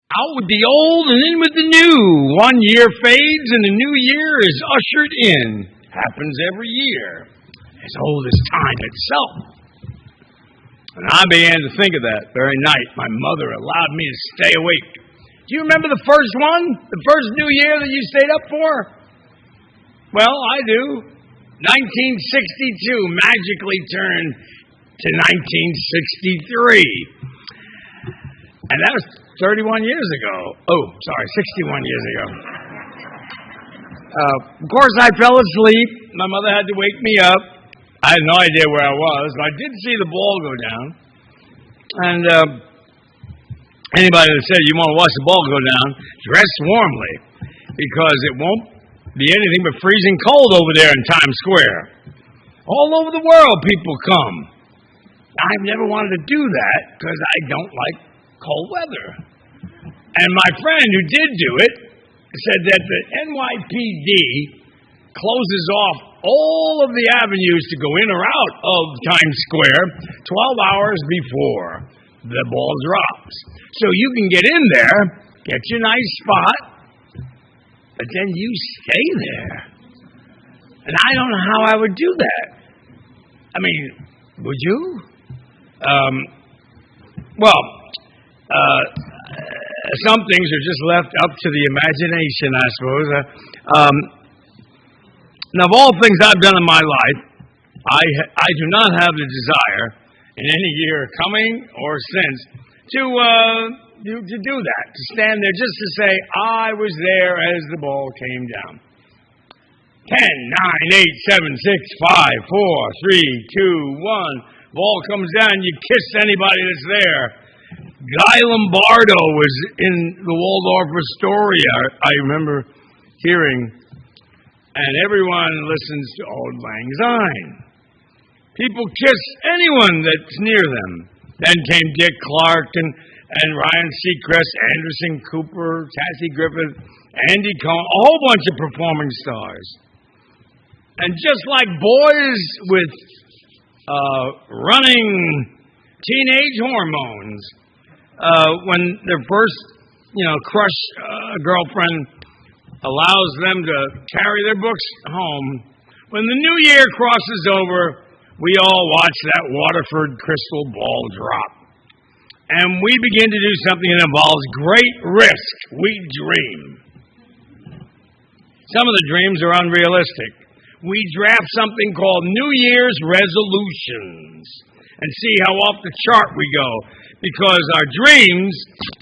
Out with the old and in with the new. 1 year fades and a new year is ushered in. Happens every year. As old as time itself. And I began to think of that very night. My mother allowed me to stay awake. Do you remember the first one? The first New Year that you stayed up for? Well, I do. 1962 magically turned to 1963. And that was 31 years ago. Oh, sorry, 61 years ago. Of course, I fell asleep. My mother had to wake me up. I had no idea where I was, but I did see the ball go down. And anybody that said you want to watch the ball go down, dress warmly, because it won't be anything but freezing cold over there in Times Square. All over the world, people come. I've never wanted to do that because I don't like cold weather. And my friend who did do it said that the NYPD closes off all of the avenues to go in or out of Times Square 12 hours before the ball drops. So you can get in there, get your nice spot, but then you stay there. And I don't know how I would do that. I mean, would you? Some things are just left up to the imagination, I suppose. Now, of all things I've done in my life, I do not have the desire in any year coming or since to do that, to stand there just to say, I was there as the ball came down. 10, 9, 8, 7, 6, 5, 4, 3, 2, 1. Ball comes down, you kiss anybody that's there. Guy Lombardo was in the Waldorf Astoria, I remember hearing, and everyone listens to Auld Lang Syne. People kiss anyone that's near them. Then came Dick Clark and Ryan Seacrest, Anderson Cooper, Tassie Griffith, Andy Cohen, a whole bunch of performing stars. And just like boys with running teenage hormones, when their first, crush girlfriend allows them to carry their books home, when the new year crosses over, we all watch that Waterford crystal ball drop. And we begin to do something that involves great risk. We dream. Some of the dreams are unrealistic. We draft something called New Year's resolutions and see how off the chart we go, because our dreams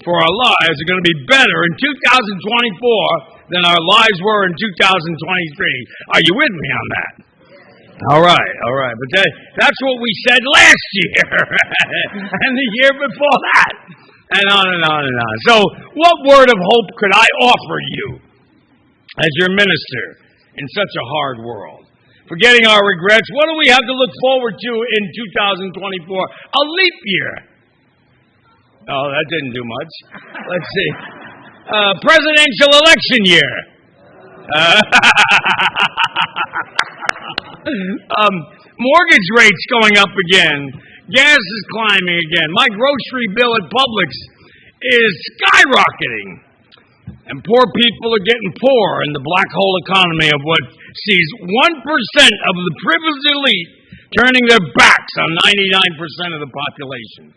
for our lives are going to be better in 2024 than our lives were in 2023. Are you with me on that? All right. But that's what we said last year and the year before that, and on and on and on. So what word of hope could I offer you as your minister in such a hard world? Forgetting our regrets, what do we have to look forward to in 2024? A leap year. Oh, that didn't do much. Let's see. Presidential election year. Mortgage rates going up again. Gas is climbing again. My grocery bill at Publix is skyrocketing. And poor people are getting poor in the black hole economy of what sees 1% of the privileged elite turning their backs on 99% of the population.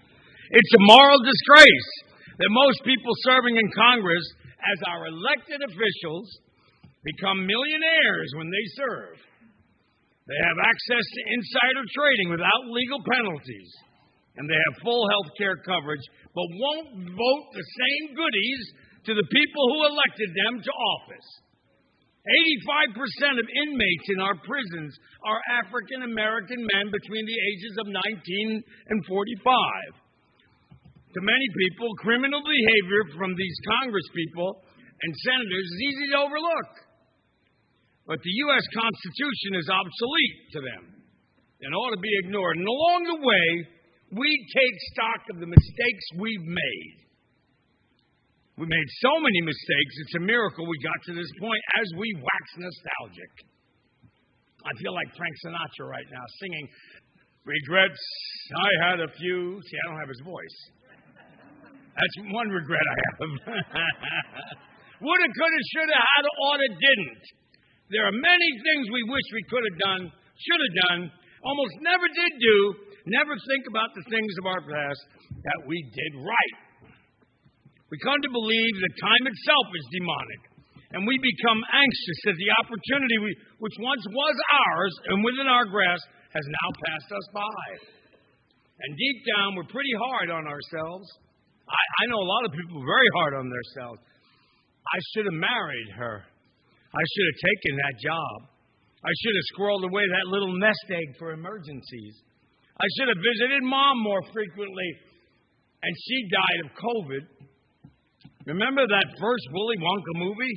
It's a moral disgrace that most people serving in Congress as our elected officials become millionaires when they serve. They have access to insider trading without legal penalties, and they have full health care coverage, but won't vote the same goodies to the people who elected them to office. 85% of inmates in our prisons are African American men between the ages of 19 and 45. To many people, criminal behavior from these congresspeople and senators is easy to overlook. But the U.S. Constitution is obsolete to them and ought to be ignored. And along the way, we take stock of the mistakes we've made. We made so many mistakes, it's a miracle we got to this point as we wax nostalgic. I feel like Frank Sinatra right now singing, regrets, I had a few. See, I don't have his voice. That's one regret I have. Woulda, coulda, shoulda, had, oughta, didn't. There are many things we wish we could have done, should have done, almost never did do, never think about the things of our past that we did right. We come to believe that time itself is demonic, and we become anxious that the opportunity which once was ours and within our grasp has now passed us by. And deep down, we're pretty hard on ourselves. I know a lot of people very hard on themselves. I should have married her. I should have taken that job. I should have squirreled away that little nest egg for emergencies. I should have visited Mom more frequently, and she died of COVID. Remember that first Willy Wonka movie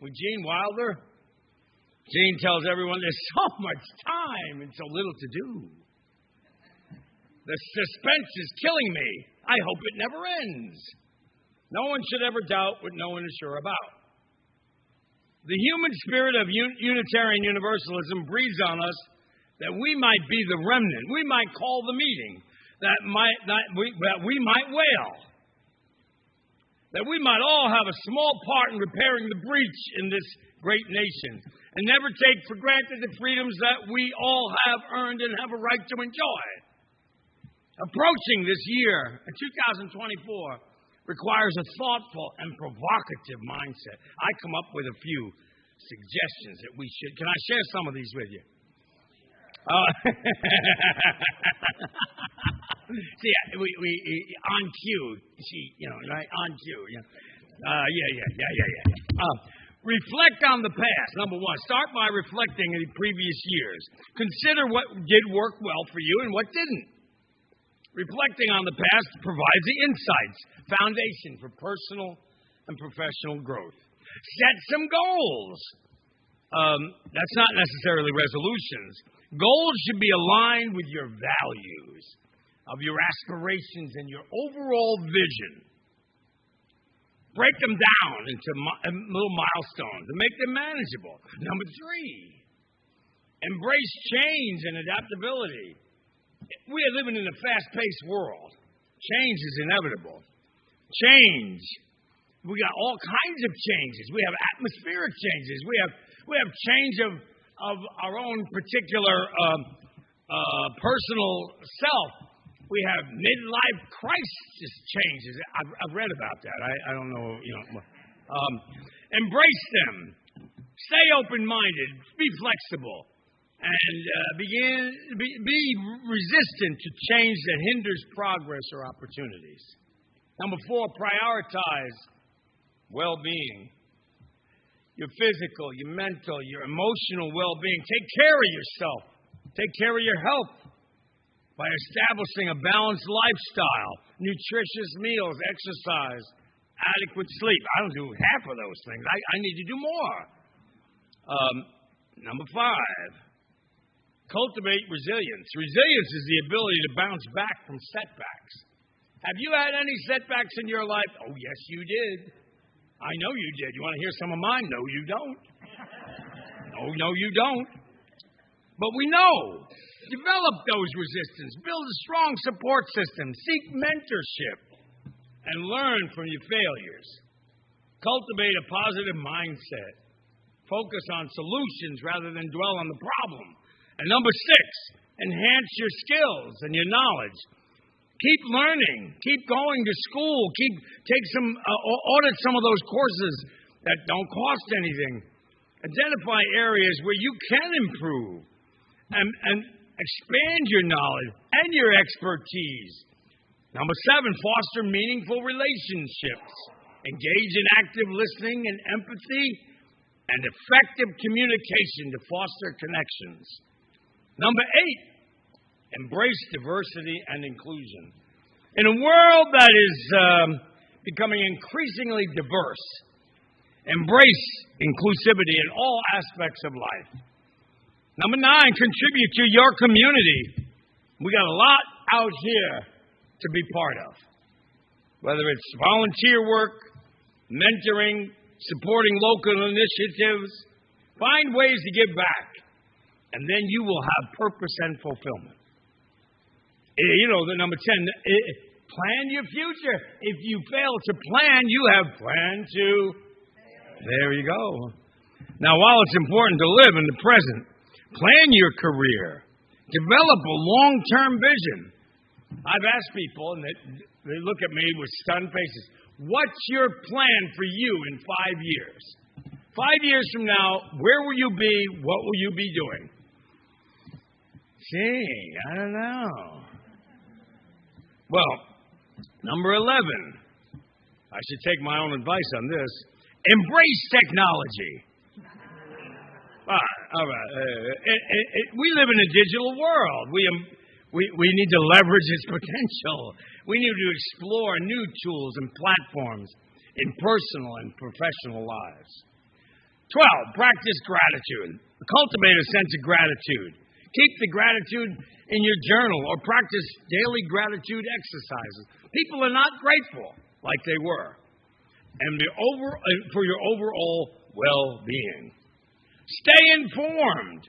with Gene Wilder? Gene tells everyone there's so much time and so little to do. The suspense is killing me. I hope it never ends. No one should ever doubt what no one is sure about. The human spirit of Unitarian Universalism breathes on us that we might be the remnant. We might call the meeting. That we might wail. That we might all have a small part in repairing the breach in this great nation. And never take for granted the freedoms that we all have earned and have a right to enjoy. Approaching this year, 2024, requires a thoughtful and provocative mindset. I come up with a few suggestions that we should. Can I share some of these with you? See, we on cue. See, right? On cue. Reflect on the past. Number one, start by reflecting on the previous years. Consider what did work well for you and what didn't. Reflecting on the past provides the insights, foundation for personal and professional growth. Set some goals. That's not necessarily resolutions. Goals should be aligned with your values, of your aspirations and your overall vision. Break them down into little milestones and make them manageable. Number three, embrace change and adaptability. We are living in a fast-paced world. Change is inevitable. Change. We got all kinds of changes. We have atmospheric changes. We have change of our own particular personal self. We have midlife crisis changes. I've read about that. I don't know. Embrace them. Stay open-minded. Be flexible. And be resistant to change that hinders progress or opportunities. Number four, prioritize well-being. Your physical, your mental, your emotional well-being. Take care of yourself. Take care of your health by establishing a balanced lifestyle, nutritious meals, exercise, adequate sleep. I don't do half of those things. I need to do more. Number five, cultivate resilience. Resilience is the ability to bounce back from setbacks. Have you had any setbacks in your life? Oh, yes, you did. I know you did. You want to hear some of mine? No, you don't. Oh, no, you don't. But we know. Develop those resistance. Build a strong support system. Seek mentorship. And learn from your failures. Cultivate a positive mindset. Focus on solutions rather than dwell on the problem. And number six, enhance your skills and your knowledge. Keep learning. Keep going to school. Audit some of those courses that don't cost anything. Identify areas where you can improve and expand your knowledge and your expertise. Number seven, foster meaningful relationships. Engage in active listening and empathy and effective communication to foster connections. Number eight, embrace diversity and inclusion. In a world that is becoming increasingly diverse, embrace inclusivity in all aspects of life. Number nine, contribute to your community. We got a lot out here to be part of. Whether it's volunteer work, mentoring, supporting local initiatives, find ways to give back. And then you will have purpose and fulfillment. The number 10, Plan your future. If you fail to plan, you have planned to. There you go. Now, while it's important to live in the present, plan your career. Develop a long-term vision. I've asked people, and they look at me with stunned faces, what's your plan for you in 5 years? 5 years from now, where will you be? What will you be doing? Gee, I don't know. Well, number 11. I should take my own advice on this. Embrace technology. All right. We live in a digital world. We need to leverage its potential. We need to explore new tools and platforms in personal and professional lives. 12, practice gratitude. Cultivate a sense of gratitude. Keep the gratitude in your journal or practice daily gratitude exercises. People are not grateful like they were. And for your overall well-being. Stay informed.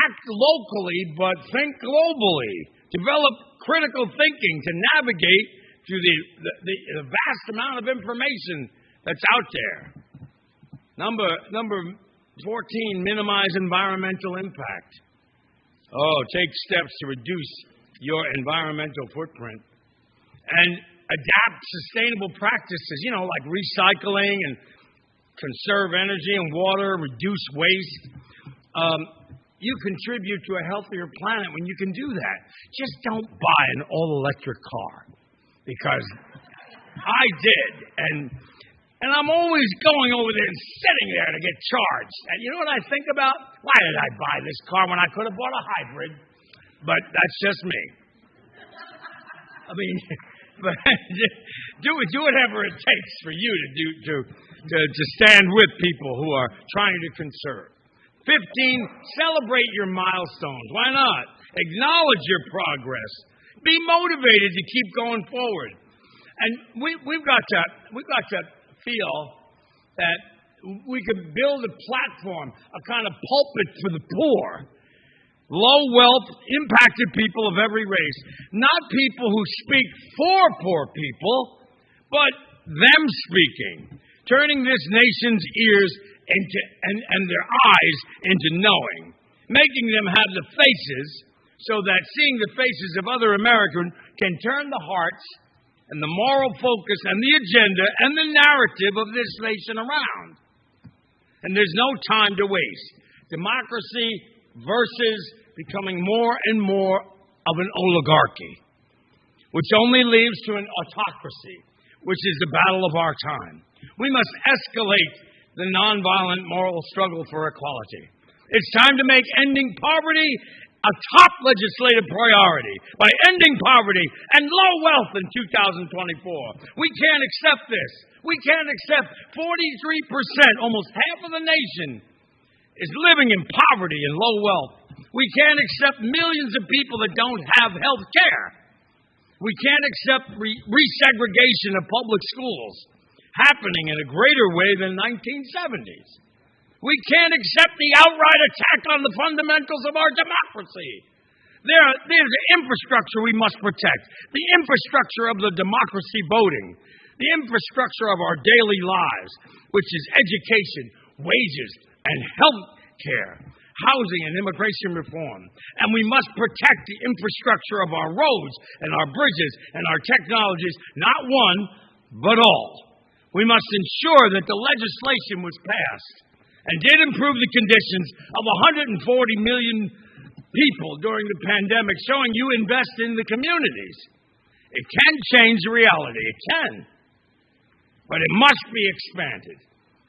Act locally, but think globally. Develop critical thinking to navigate through the vast amount of information that's out there. Number 14, minimize environmental impact. Take steps to reduce your environmental footprint. And adapt sustainable practices, like recycling and conserve energy and water, reduce waste. You contribute to a healthier planet when you can do that. Just don't buy an all-electric car, because I did, and I'm always going over there and sitting there to get charged. And you know what I think about? Why did I buy this car when I could have bought a hybrid? But that's just me. I mean, but do whatever it takes for you to stand with people who are trying to conserve. 15, celebrate your milestones. Why not? Acknowledge your progress. Be motivated to keep going forward. And we've got to feel that we could build a platform, a kind of pulpit for the poor, low wealth, impacted people of every race. Not people who speak for poor people, but them speaking, turning this nation's ears into and their eyes into knowing, making them have the faces so that seeing the faces of other Americans can turn the hearts and the moral focus and the agenda and the narrative of this nation around. And there's no time to waste. Democracy versus becoming more and more of an oligarchy, which only leads to an autocracy, which is the battle of our time. We must escalate the nonviolent moral struggle for equality. It's time to make ending poverty a top legislative priority by ending poverty and low wealth in 2024. We can't accept this. We can't accept 43%, almost half of the nation, is living in poverty and low wealth. We can't accept millions of people that don't have health care. We can't accept resegregation of public schools happening in a greater way than 1970s. We can't accept the outright attack on the fundamentals of our democracy. There's infrastructure we must protect. The infrastructure of the democracy voting. The infrastructure of our daily lives, which is education, wages, and health care, housing and immigration reform. And we must protect the infrastructure of our roads and our bridges and our technologies, not one, but all. We must ensure that the legislation was passed and did improve the conditions of 140 million people during the pandemic, showing you invest in the communities. It can change reality. It can. But it must be expanded.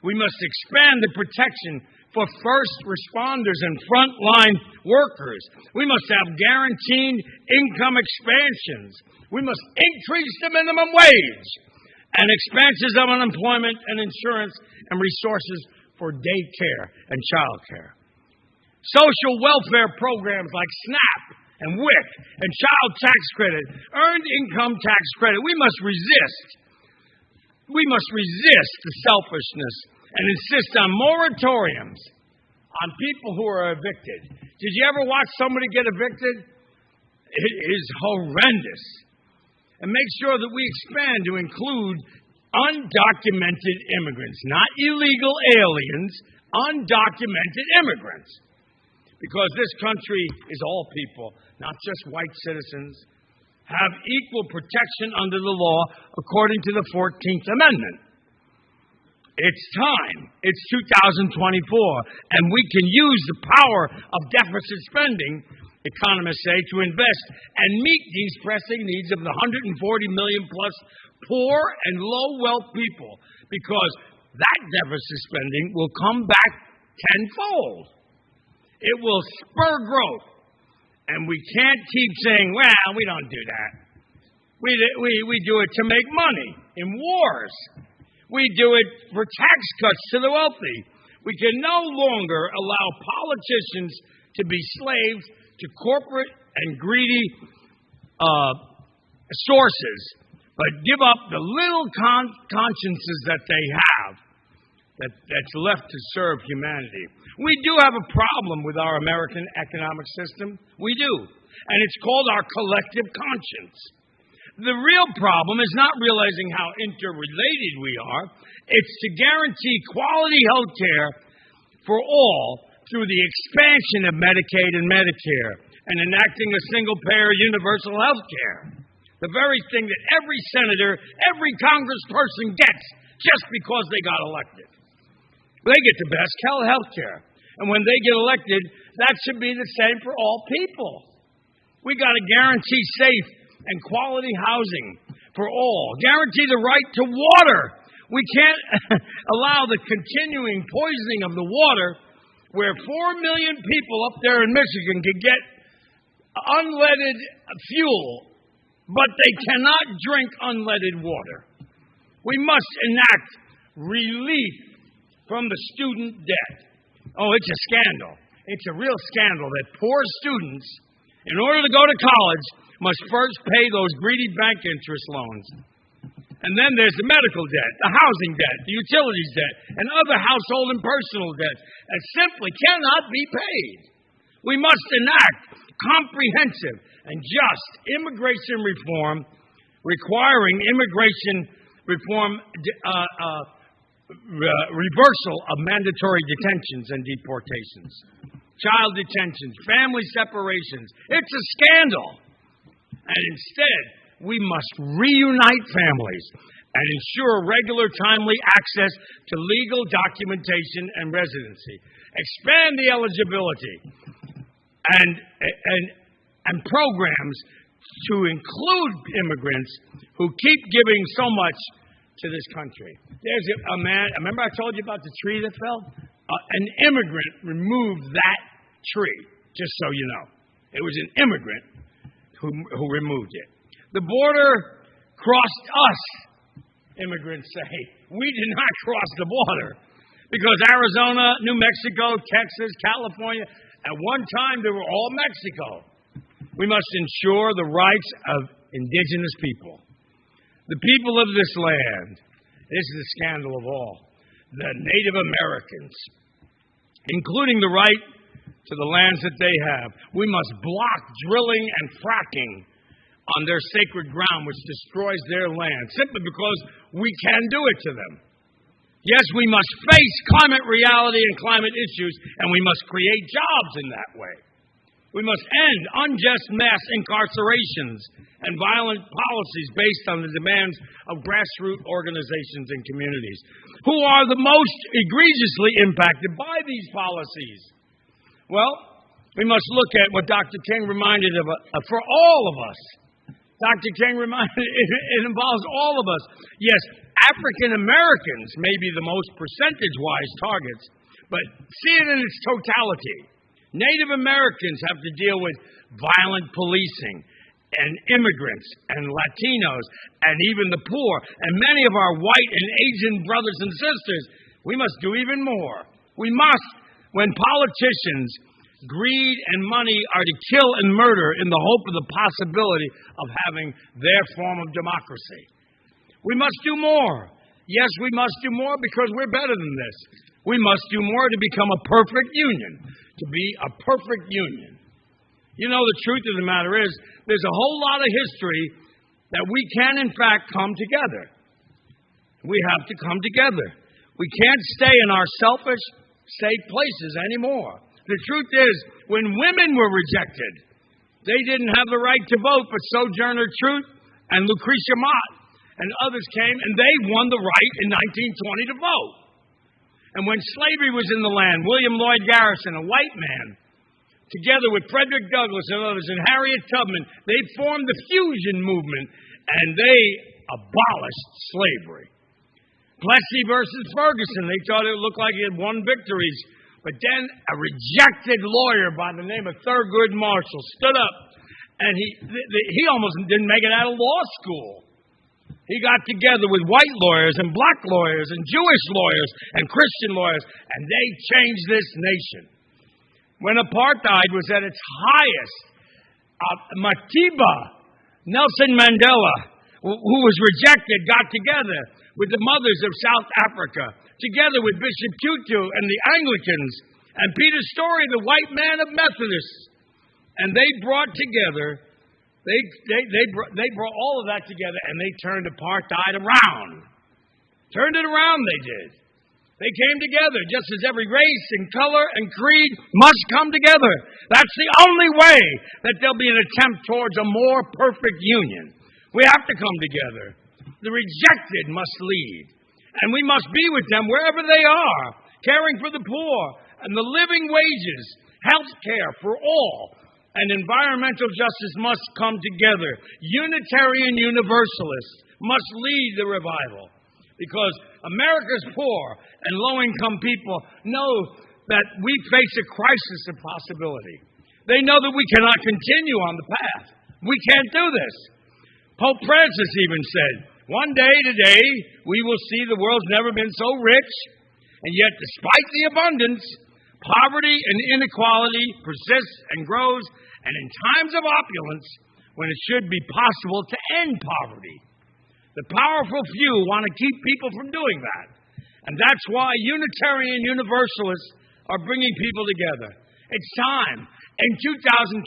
We must expand the protection for first responders and frontline workers. We must have guaranteed income expansions. We must increase the minimum wage and expansions of unemployment and insurance and resources for daycare and childcare. Social welfare programs like SNAP and WIC and child tax credit, earned income tax credit. We must resist. We must resist the selfishness and insist on moratoriums on people who are evicted. Did you ever watch somebody get evicted? It is horrendous. and make sure that we expand to include undocumented immigrants, not illegal aliens, undocumented immigrants. Because this country is all people, not just white citizens, have equal protection under the law according to the 14th Amendment. It's time. It's 2024, and we can use the power of deficit spending, economists say, to invest and meet these pressing needs of the 140 million plus poor and low-wealth people, because that deficit spending will come back tenfold. It will spur growth, and we can't keep saying, well, we don't do that. We do it to make money in wars. We do it for tax cuts to the wealthy. We can no longer allow politicians to be slaves to corporate and greedy sources, but give up the little consciences that they have that's left to serve humanity. We do have a problem with our American economic system. We do. And it's called our collective conscience. The real problem is not realizing how interrelated we are. It's to guarantee quality health care for all through the expansion of Medicaid and Medicare and enacting a single-payer universal health care. The very thing that every senator, every congressperson gets just because they got elected. They get the best health care. And when they get elected, that should be the same for all people. We got to guarantee safe and quality housing for all. Guarantee the right to water. We can't allow the continuing poisoning of the water where 4 million people up there in Michigan can get unleaded fuel, but they cannot drink unleaded water. We must enact relief from the student debt. Oh, it's a scandal. It's a real scandal that poor students, in order to go to college, must first pay those greedy bank interest loans. And then there's the medical debt, the housing debt, the utilities debt, and other household and personal debt that simply cannot be paid. We must enact comprehensive and just immigration reform, requiring immigration reform reversal of mandatory detentions and deportations, child detentions, family separations. It's a scandal. And instead, we must reunite families and ensure regular, timely access to legal documentation and residency. Expand the eligibility and programs to include immigrants who keep giving so much to this country. There's a man, remember I told you about the tree that fell? An immigrant removed that tree, just so you know. It was an immigrant who removed it. The border crossed us, immigrants say. We did not cross the border because Arizona, New Mexico, Texas, California, at one time they were all Mexico. We must ensure the rights of indigenous people. The people of this land, this is the scandal of all, the Native Americans, including the right to the lands that they have. We must block drilling and fracking on their sacred ground, which destroys their land, simply because we can do it to them. Yes, we must face climate reality and climate issues, and we must create jobs in that way. We must end unjust mass incarcerations and violent policies based on the demands of grassroots organizations and communities, who are the most egregiously impacted by these policies. Well, we must look at what Dr. King reminded of for all of us. Dr. King reminded it involves all of us. Yes, African Americans may be the most percentage-wise targets, but see it in its totality. Native Americans have to deal with violent policing and immigrants and Latinos and even the poor and many of our white and Asian brothers and sisters. We must do even more. We must, when politicians, greed and money are to kill and murder in the hope of the possibility of having their form of democracy. We must do more. Yes, we must do more because we're better than this. We must do more to become a perfect union, to be a perfect union. You know, the truth of the matter is, there's a whole lot of history that we can, in fact, come together. We have to come together. We can't stay in our selfish, safe places anymore. The truth is, when women were rejected, they didn't have the right to vote, but Sojourner Truth and Lucretia Mott and others came, and they won the right in 1920 to vote. And when slavery was in the land, William Lloyd Garrison, a white man, together with Frederick Douglass and others, and Harriet Tubman, they formed the Fusion Movement, and they abolished slavery. Plessy versus Ferguson, they thought it looked like he had won victories. But then a rejected lawyer by the name of Thurgood Marshall stood up, and he almost didn't make it out of law school. He got together with white lawyers and black lawyers and Jewish lawyers and Christian lawyers, and they changed this nation. When apartheid was at its highest, Matiba, Nelson Mandela, who was rejected, got together with the mothers of South Africa, together with Bishop Tutu and the Anglicans, and Peter Story, the white man of Methodists. And they brought together, they brought all of that together, and they turned apartheid around. Turned it around, they did. They came together, just as every race and color and creed must come together. That's the only way that there'll be an attempt towards a more perfect union. We have to come together. The rejected must lead. And we must be with them wherever they are, caring for the poor and the living wages, health care for all, and environmental justice must come together. Unitarian Universalists must lead the revival, because America's poor and low-income people know that we face a crisis of possibility. They know that we cannot continue on the path. We can't do this. Pope Francis even said, one day today, we will see the world's never been so rich, and yet despite the abundance, poverty and inequality persists and grows, and in times of opulence, when it should be possible to end poverty. The powerful few want to keep people from doing that, and that's why Unitarian Universalists are bringing people together. It's time in 2024,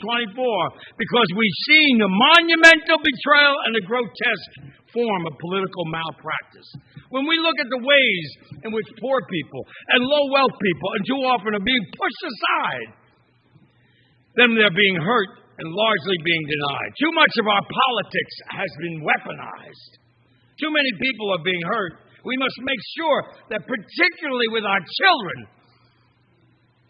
because we've seen the monumental betrayal and the grotesque form of political malpractice. When we look at the ways in which poor people and low-wealth people, and too often, are being pushed aside, then they're being hurt and largely being denied. Too much of our politics has been weaponized. Too many people are being hurt. We must make sure that, particularly with our children,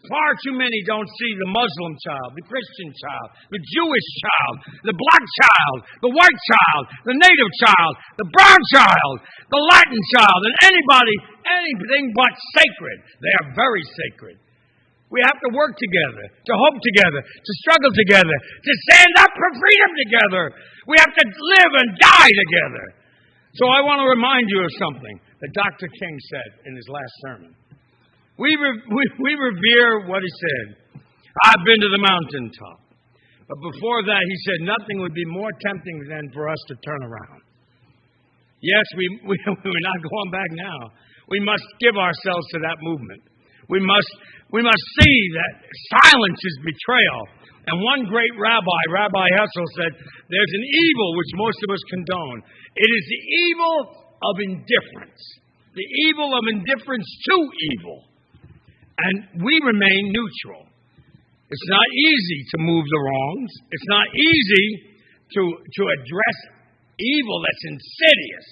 far too many don't see the Muslim child, the Christian child, the Jewish child, the black child, the white child, the native child, the brown child, the Latin child, and anything but sacred. They are very sacred. We have to work together, to hope together, to struggle together, to stand up for freedom together. We have to live and die together. So I want to remind you of something that Dr. King said in his last sermon. We revere what he said. I've been to the mountaintop. But before that, he said nothing would be more tempting than for us to turn around. Yes, we're not going back now. We must give ourselves to that movement. We must see that silence is betrayal. And one great rabbi, Rabbi Hessel, said, there's an evil which most of us condone. It is the evil of indifference. The evil of indifference to evil. And we remain neutral. It's not easy to move the wrongs. It's not easy to address evil that's insidious.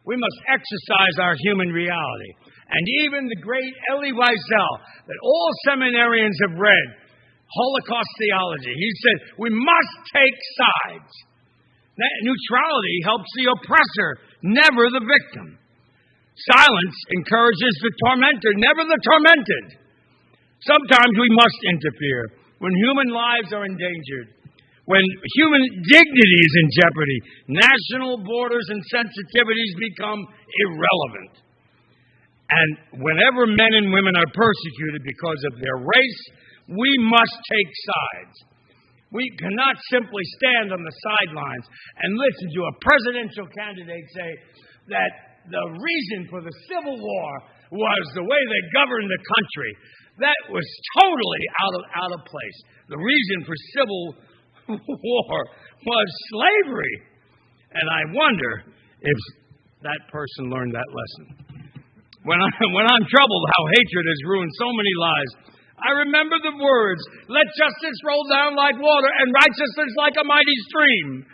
We must exercise our human reality. And even the great Elie Wiesel, that all seminarians have read, Holocaust theology, he said, we must take sides. That neutrality helps the oppressor, never the victim. Silence encourages the tormentor, never the tormented. Sometimes we must interfere when human lives are endangered, when human dignity is in jeopardy, national borders and sensitivities become irrelevant. And whenever men and women are persecuted because of their race, we must take sides. We cannot simply stand on the sidelines and listen to a presidential candidate say that the reason for the Civil War was the way they governed the country. That was totally out of place. The reason for Civil War was slavery. And I wonder if that person learned that lesson. When I'm troubled, how hatred has ruined so many lives, I remember the words, let justice roll down like water and righteousness like a mighty stream.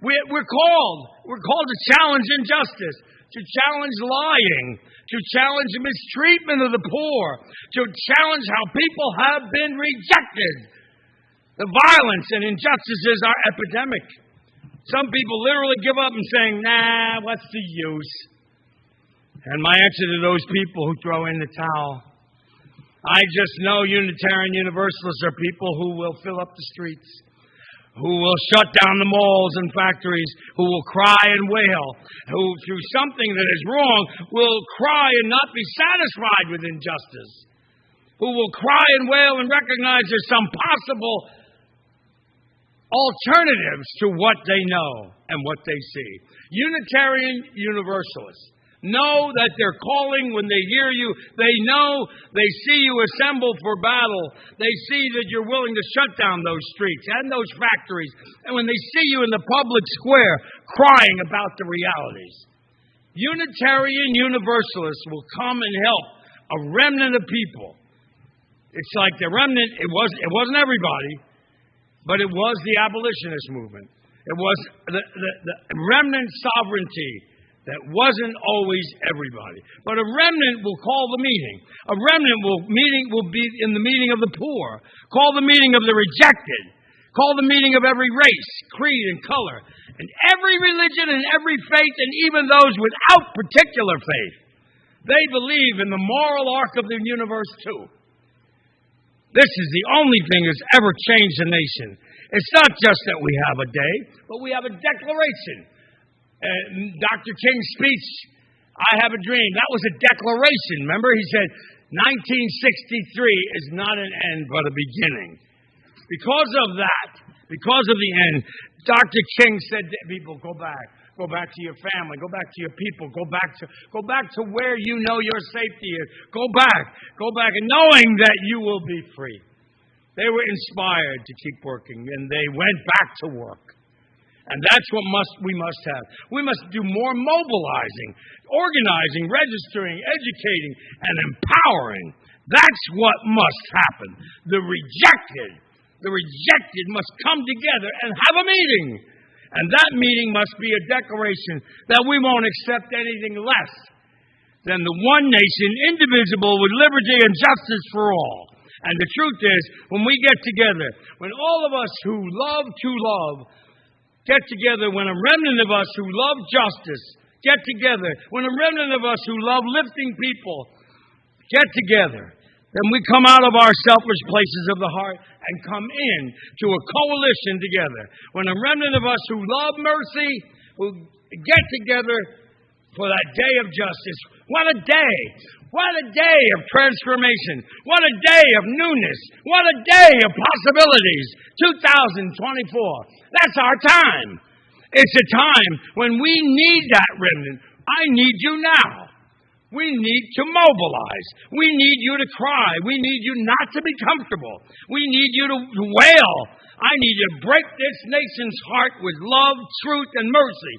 We're called to challenge injustice, to challenge lying, to challenge mistreatment of the poor, to challenge how people have been rejected. The violence and injustices are epidemic. Some people literally give up and saying, nah, what's the use? And my answer to those people who throw in the towel, I just know Unitarian Universalists are people who will fill up the streets, who will shut down the malls and factories, who will cry and wail, who through something that is wrong will cry and not be satisfied with injustice, who will cry and wail and recognize there's some possible alternatives to what they know and what they see. Unitarian Universalists know that they're calling when they hear you. They know, they see you assemble for battle. They see that you're willing to shut down those streets and those factories. And when they see you in the public square crying about the realities. Unitarian Universalists will come and help a remnant of people. It's like the remnant, it wasn't everybody, but it was the abolitionist movement. It was the remnant sovereignty that wasn't always everybody. But a remnant will call the meeting. A remnant will be in the meeting of the poor. Call the meeting of the rejected. Call the meeting of every race, creed, and color. And every religion and every faith, and even those without particular faith. They believe in the moral arc of the universe too. This is the only thing that's ever changed a nation. It's not just that we have a day, but we have a declaration. Dr. King's speech, I Have a Dream, that was a declaration. Remember, he said, 1963 is not an end, but a beginning. Because of that, because of the end, Dr. King said to people, go back to your family, go back to your people, go back to where you know your safety is. Go back, and knowing that you will be free. They were inspired to keep working, and they went back to work. And that's what we must have. We must do more mobilizing, organizing, registering, educating, and empowering. That's what must happen. The rejected must come together and have a meeting. And that meeting must be a declaration that we won't accept anything less than the one nation, indivisible, with liberty and justice for all. And the truth is, when we get together, when all of us who love to love get together, when a remnant of us who love justice get together, when a remnant of us who love lifting people get together, then we come out of our selfish places of the heart and come in to a coalition together. When a remnant of us who love mercy, who get together for that day of justice. What a day! What a day of transformation. What a day of newness. What a day of possibilities. 2024. That's our time. It's a time when we need that remnant. I need you now. We need to mobilize. We need you to cry. We need you not to be comfortable. We need you to wail. I need you to break this nation's heart with love, truth, and mercy,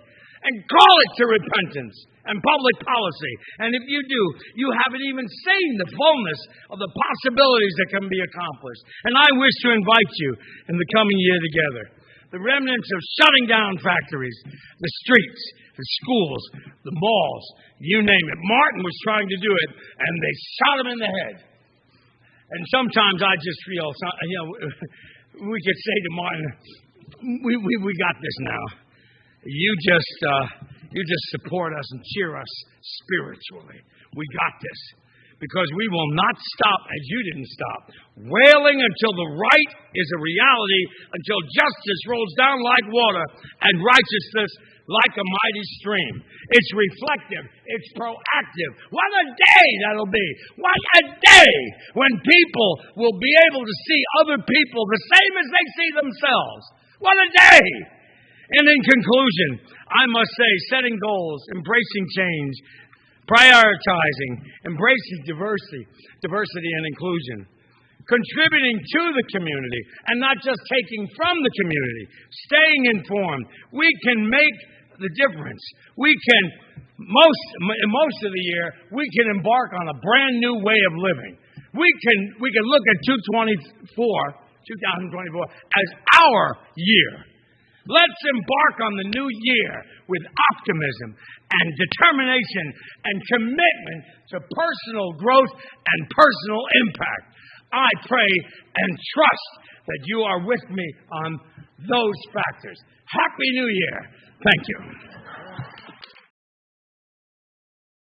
and call it to repentance and public policy. And if you do, you haven't even seen the fullness of the possibilities that can be accomplished. And I wish to invite you in the coming year together. The remnants of shutting down factories, the streets, the schools, the malls, you name it. Martin was trying to do it, and they shot him in the head. And sometimes I just feel, we could say to Martin, we got this now. You just support us and cheer us spiritually. We got this. Because we will not stop, as you didn't stop, wailing until the right is a reality, until justice rolls down like water and righteousness like a mighty stream. It's reflective. It's proactive. What a day that'll be. What a day when people will be able to see other people the same as they see themselves. What a day. And in conclusion, I must say, setting goals, embracing change, prioritizing, embracing diversity and inclusion, contributing to the community, and not just taking from the community, staying informed. We can make the difference. We can, most of the year, we can embark on a brand new way of living. We can look at 2024 as our year. Let's embark on the new year with optimism and determination and commitment to personal growth and personal impact. I pray and trust that you are with me on those factors. Happy New Year. Thank you.